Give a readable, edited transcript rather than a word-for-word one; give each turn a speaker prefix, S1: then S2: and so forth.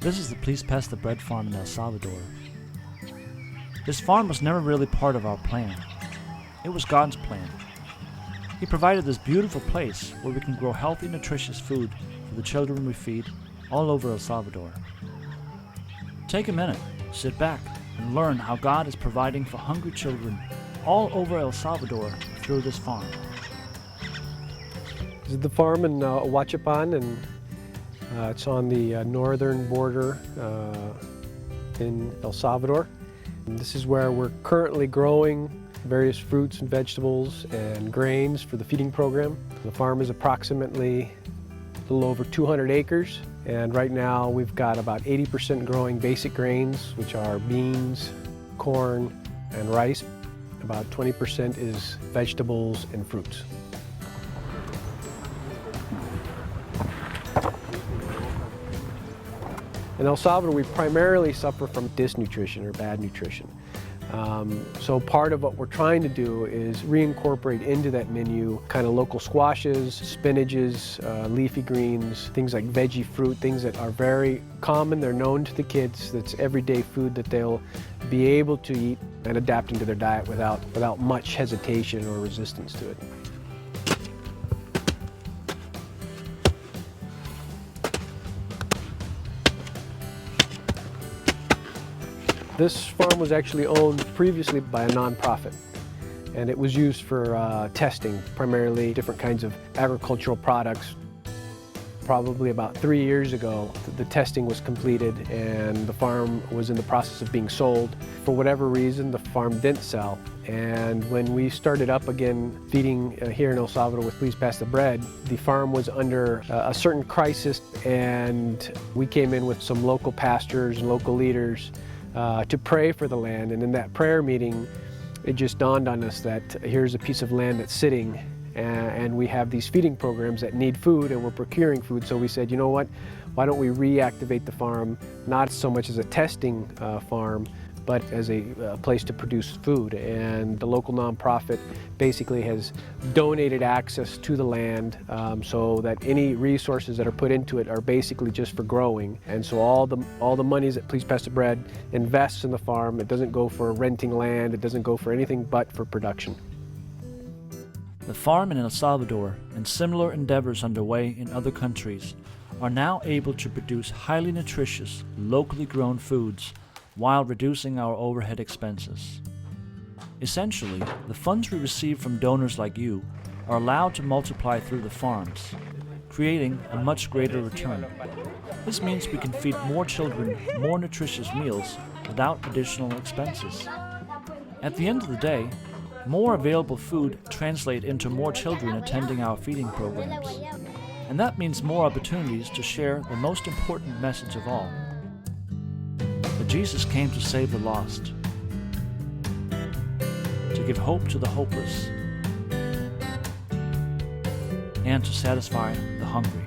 S1: This is the Please Pass the Bread farm in El Salvador. This farm was never really part of our plan. It was God's plan. He provided this beautiful place where we can grow healthy, nutritious food for the children we feed all over El Salvador. Take a minute, sit back, and learn how God is providing for hungry children all over El Salvador through this farm.
S2: This is the farm in Huachapan, and it's on the northern border in El Salvador. And this is where we're currently growing various fruits and vegetables and grains for the feeding program. The farm is approximately a little over 200 acres, and right now we've got about 80% growing basic grains, which are beans, corn, and rice. About 20% is vegetables and fruits. In El Salvador, we primarily suffer from dysnutrition or bad nutrition. So part of what we're trying to do is reincorporate into that menu kind of local squashes, spinaches, leafy greens, things like veggie fruit, things that are very common, they're known to the kids, that's everyday food that they'll be able to eat and adapt into their diet without much hesitation or resistance to it. This farm was actually owned previously by a nonprofit, and it was used for testing, primarily different kinds of agricultural products. Probably about 3 years ago, the testing was completed and the farm was in the process of being sold. For whatever reason, the farm didn't sell, and when we started up again feeding here in El Salvador with Please Pass the Bread, the farm was under a certain crisis, and we came in with some local pastors and local leaders to pray for the land. And in that prayer meeting, it just dawned on us that here's a piece of land that's sitting, and we have these feeding programs that need food, and we're procuring food. So we said, you know what, why don't we reactivate the farm, not so much as a testing farm, but as a place to produce food. And the local nonprofit basically has donated access to the land so that any resources that are put into it are basically just for growing. And so all the monies that Please Pass the Bread invests in the farm, it doesn't go for renting land, it doesn't go for anything but for production.
S1: The farm in El Salvador and similar endeavors underway in other countries are now able to produce highly nutritious, locally grown foods while reducing our overhead expenses. Essentially, the funds we receive from donors like you are allowed to multiply through the farms, creating a much greater return. This means we can feed more children more nutritious meals without additional expenses. At the end of the day, more available food translate into more children attending our feeding programs. And that means more opportunities to share the most important message of all. That Jesus came to save the lost, to give hope to the hopeless, and to satisfy the hungry.